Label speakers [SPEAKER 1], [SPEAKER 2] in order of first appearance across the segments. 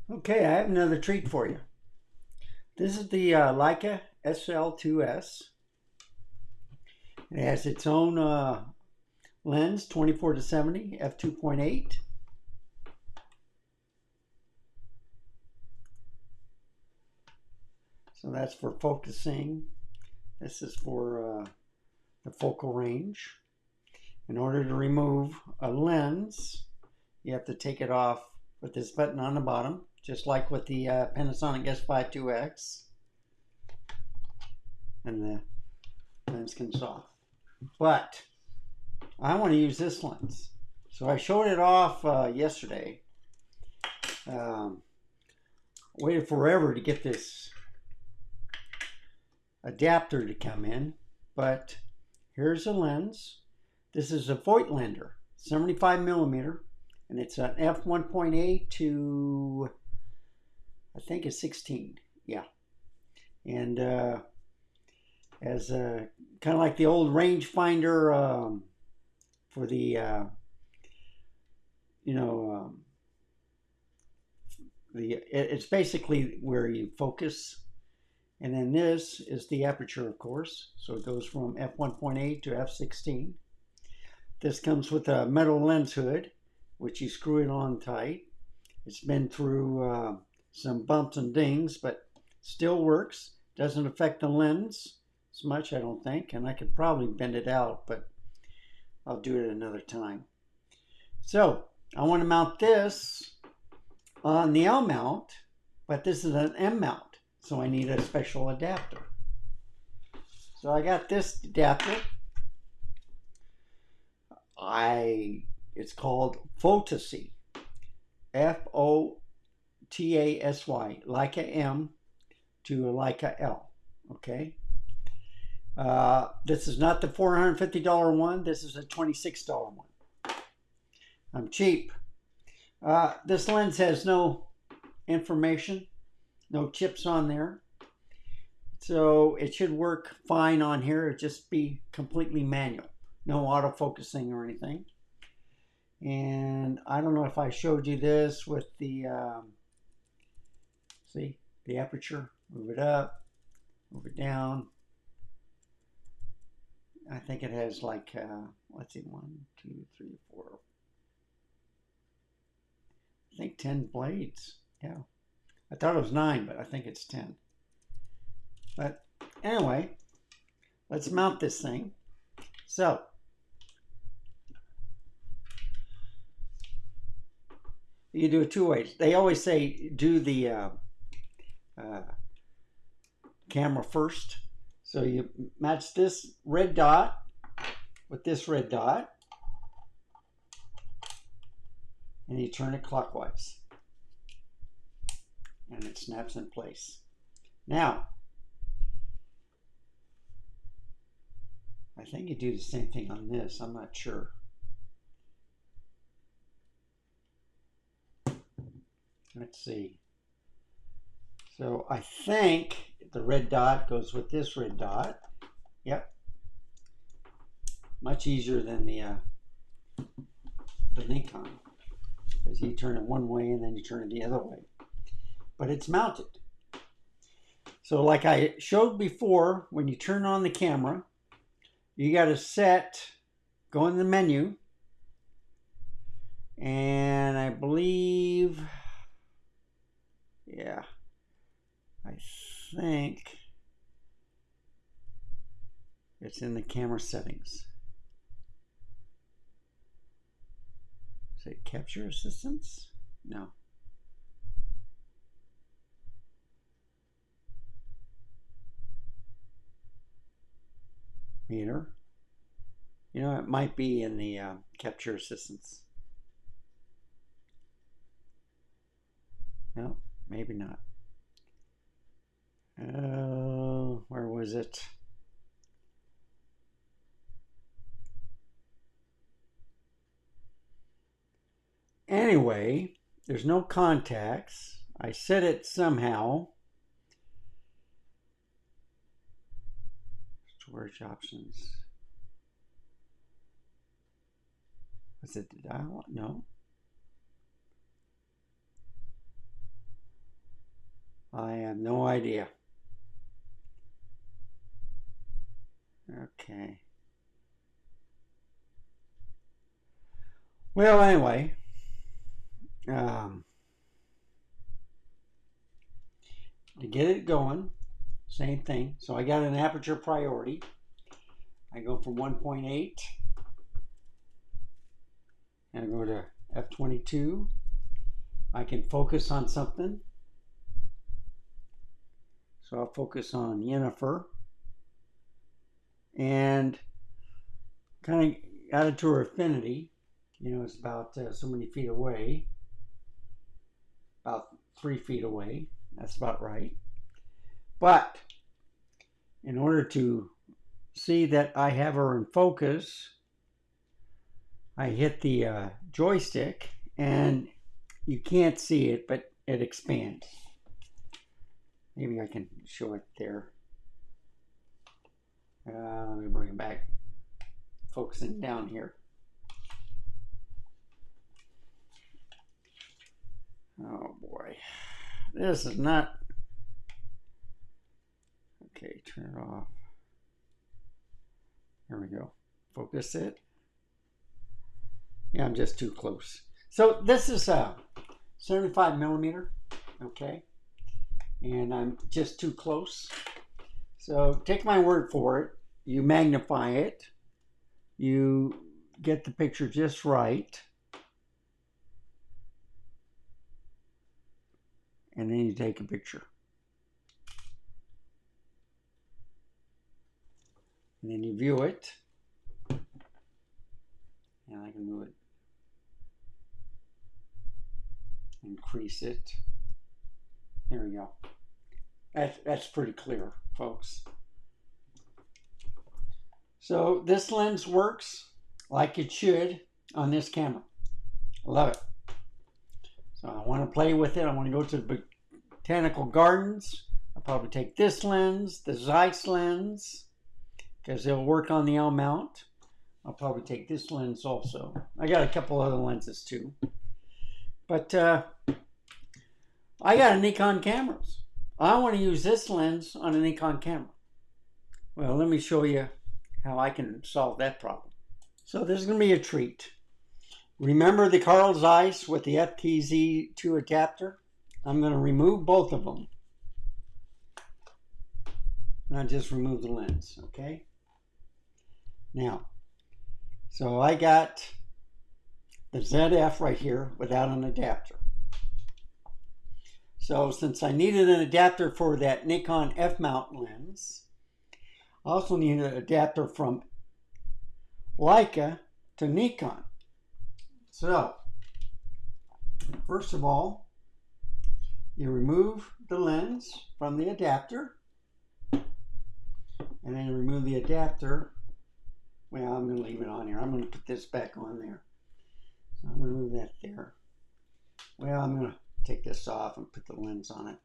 [SPEAKER 1] Okay, I have another treat for you. This is the Leica SL2-S. It has its own lens, 24 to 70 f2.8. So that's for focusing. This is for the focal range. In order to remove a lens, you have to take it off with this button on the bottom, just like with the Panasonic S5 IIX, and the lens comes off. But I want to use this lens. So I showed it off yesterday. Waited forever to get this adapter to come in, but here's a lens. This is a Voigtlander, 75 millimeter, and it's an f1.8 to, I think it's 16. Yeah. And as a kind of like the old rangefinder for the it's basically where you focus, and then this is the aperture, of course, so it goes from f1.8 to f16. This comes with a metal lens hood, which you screw it on tight. It's been through some bumps and dings, but still works. Doesn't affect the lens as much, I don't think, and I could probably bend it out, but I'll do it another time. So I want to mount this on the L mount, but this is an M mount, so I need a special adapter. So I got this adapter. It's called Fotasy, F-O-T-A-S-Y, Leica M to a Leica L. Okay. This is not the $450 one. This is a $26 one. I'm cheap. This lens has no information, no chips on there. So it should work fine on here. It'll just be completely manual. No autofocusing or anything. And I don't know if I showed you this with the, see, the aperture. Move it up, move it down. I think it has like, let's see, 1, 2, 3, 4, I think 10 blades. Yeah. I thought it was 9, but I think it's 10. But anyway, let's mount this thing. So, you can do it two ways. They always say do the camera first. So you match this red dot with this red dot, and you turn it clockwise, and it snaps in place. Now, I think you do the same thing on this. I'm not sure. Let's see. So I think the red dot goes with this red dot. Yep. Much easier than the Nikon, because you turn it one way and then you turn it the other way. But it's mounted. So like I showed before, when you turn on the camera, you got to set, go in the menu, and I believe, yeah, I think it's in the camera settings. Is it capture assistance? No. Meter. You know, it might be in the capture assistance. No, maybe not. Where was it? Anyway, there's no contacts. I set it somehow. Storage options. Was it the dial? No. I have no idea. Okay. Well, anyway, to get it going, same thing. So I got an aperture priority. I go from 1.8 and I go to f22. I can focus on something. So I'll focus on Yennefer and kind of got it to her affinity. You know, it's about so many feet away, about 3 feet away. That's about right. But in order to see that I have her in focus, I hit the joystick and you can't see it, but it expands. Maybe I can show it there. Let me bring it back. Focusing down here. Oh boy. This is not... Okay, turn it off. There we go. Focus it. Yeah, I'm just too close. So this is a 75 millimeter. Okay. And I'm just too close. So take my word for it. You magnify it. You get the picture just right. And then you take a picture. And then you view it. And I can move it. Increase it. There we go. That's pretty clear, folks. So this lens works like it should on this camera. I love it. So I want to play with it. I want to go to the botanical gardens. I'll probably take this lens, the Zeiss lens, because they'll work on the L mount. I'll probably take this lens also. I got a couple other lenses too. But I got a Nikon cameras. I want to use this lens on a Nikon camera. Well, let me show you how I can solve that problem. So this is going to be a treat. Remember the Carl Zeiss with the FTZ2 adapter? I'm going to remove both of them. And I just remove the lens, okay? Now, so I got the ZF right here without an adapter. So since I needed an adapter for that Nikon F-mount lens, I also need an adapter from Leica to Nikon. So, first of all, you remove the lens from the adapter, and then you remove the adapter. Well, I'm going to leave it on here. I'm going to put this back on there. So I'm going to move that there. Well, I'm going to take this off and put the lens on it.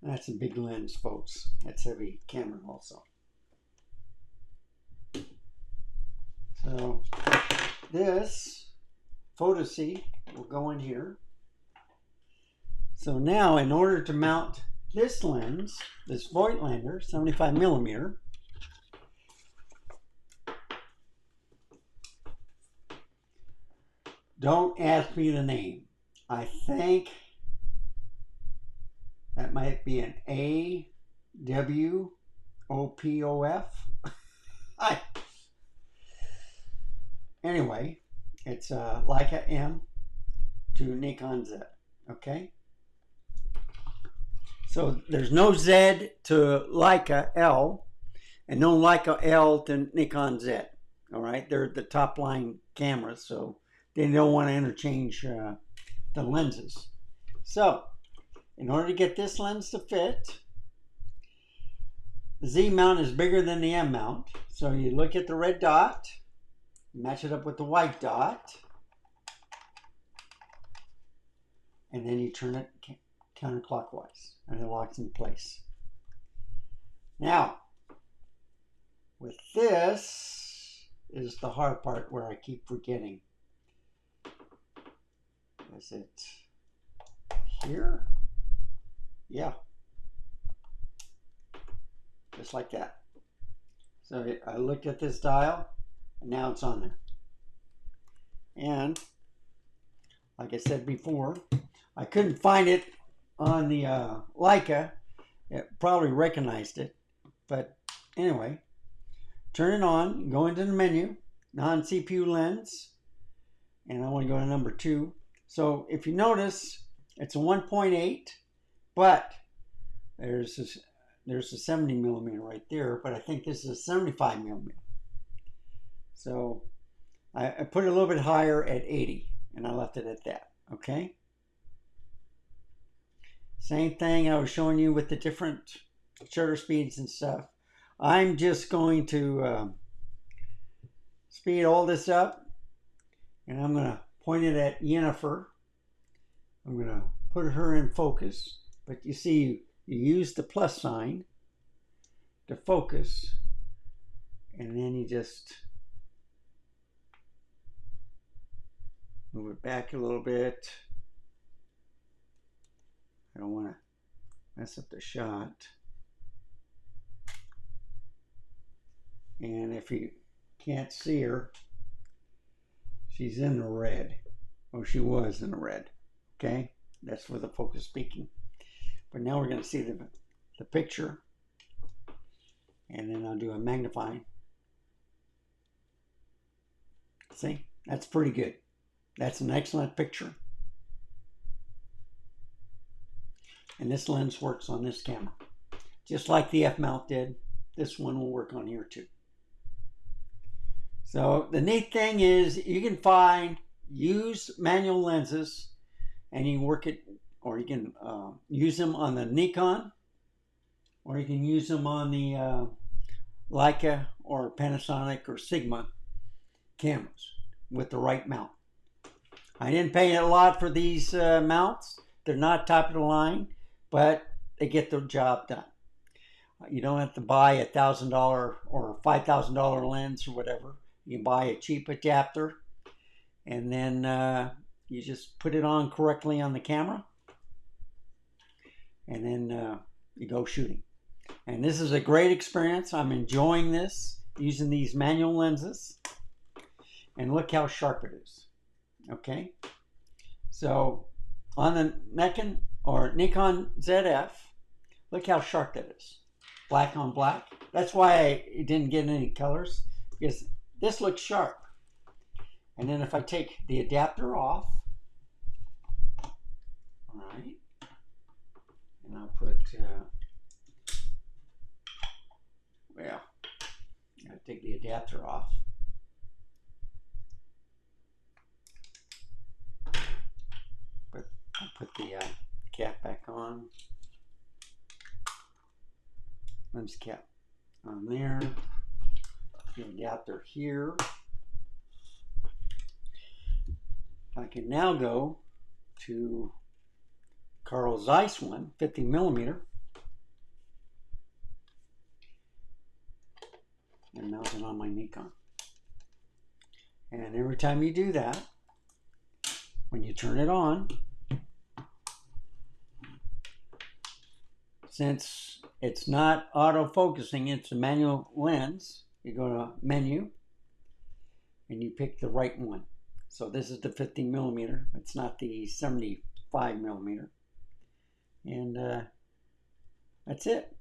[SPEAKER 1] That's a big lens, folks. That's heavy camera also. So this photo C will go in here. So now in order to mount this lens, this Voigtlander 75 millimeter, don't ask me the name. I think that might be an AWOPOF. Anyway, it's a Leica M to Nikon Z. Okay? So there's no Z to Leica L and no Leica L to Nikon Z. All right? They're the top line cameras, so they don't want to interchange the lenses. So in order to get this lens to fit, the Z mount is bigger than the M mount. So you look at the red dot, match it up with the white dot, and then you turn it counterclockwise and it locks in place. Now, with this, is the hard part where I keep forgetting. Is it here? Yeah. Just like that. So I looked at this dial, and now it's on there. And like I said before, I couldn't find it on the Leica. It probably recognized it. But anyway, turn it on, go into the menu, non-CPU lens, and I want to go to number 2. So if you notice, it's a 1.8, but there's a 70 millimeter right there, but I think this is a 75 millimeter. So I put it a little bit higher at 80, and I left it at that, okay? Same thing I was showing you with the different shutter speeds and stuff. I'm just going to speed all this up, and I'm going to point it at Yennefer. I'm going to put her in focus, but you see you use the plus sign to focus, and then you just move it back a little bit. I don't want to mess up the shot. And if you can't see her, she's in the red. Oh, she was in the red. Okay, that's for the focus speaking. But now we're going to see the picture, and then I'll do a magnifying. See, that's pretty good. That's an excellent picture. And this lens works on this camera. Just like the F-mount did, this one will work on here too. So the neat thing is you can use manual lenses, and you can work it, or you can use them on the Nikon, or you can use them on the Leica or Panasonic or Sigma cameras with the right mount. I didn't pay a lot for these mounts. They're not top of the line, but they get the job done. You don't have to buy a $1,000 or $5,000 lens or whatever. You can buy a cheap adapter, and then you just put it on correctly on the camera, and then you go shooting. And this is a great experience. I'm enjoying this, using these manual lenses. And look how sharp it is. Okay? So on the Nikon ZF, look how sharp that is. Black on black. That's why I didn't get any colors, because this looks sharp. And then if I take the adapter off, all right, and I'll put, well, I'll take the adapter off. But I'll put the cap back on. Lens cap on there. The adapter here. I can now go to Carl Zeiss one, 50 millimeter, and mount it on my Nikon. And every time you do that, when you turn it on, since it's not auto-focusing, it's a manual lens, you go to menu and you pick the right one. So this is the 50 millimeter. It's not the 75 millimeter. And that's it.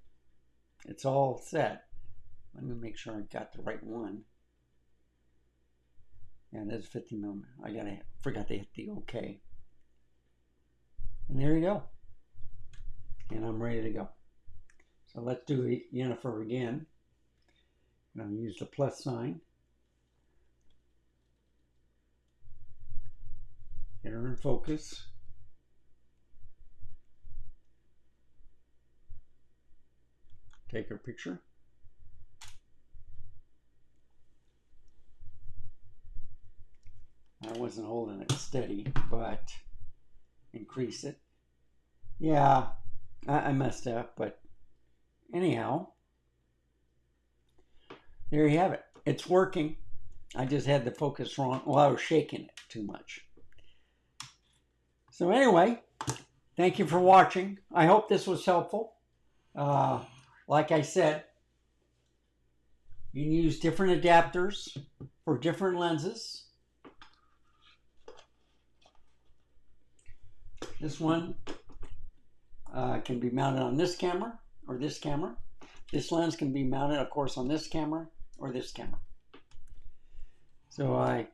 [SPEAKER 1] It's all set. Let me make sure I got the right one. Yeah, that's 50 millimeter. I forgot to hit the OK. And there you go. And I'm ready to go. So let's do Yennefer again. And I'll use the plus sign. Get her in focus. Take her picture. I wasn't holding it steady, but increase it. Yeah, I messed up, but anyhow, there you have it. It's working. I just had the focus wrong. Well, I was shaking it too much. So anyway, thank you for watching. I hope this was helpful. Like I said, you can use different adapters for different lenses. This one can be mounted on this camera or this camera. This lens can be mounted, of course, on this camera or this camera. So I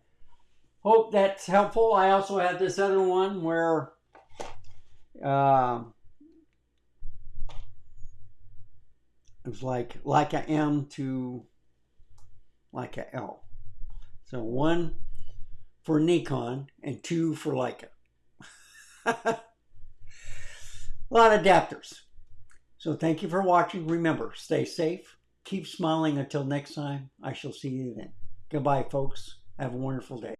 [SPEAKER 1] hope that's helpful. I also have this other one where it was like Leica M to Leica L. So one for Nikon and two for Leica. A lot of adapters. So thank you for watching. Remember, stay safe. Keep smiling until next time. I shall see you then. Goodbye, folks. Have a wonderful day.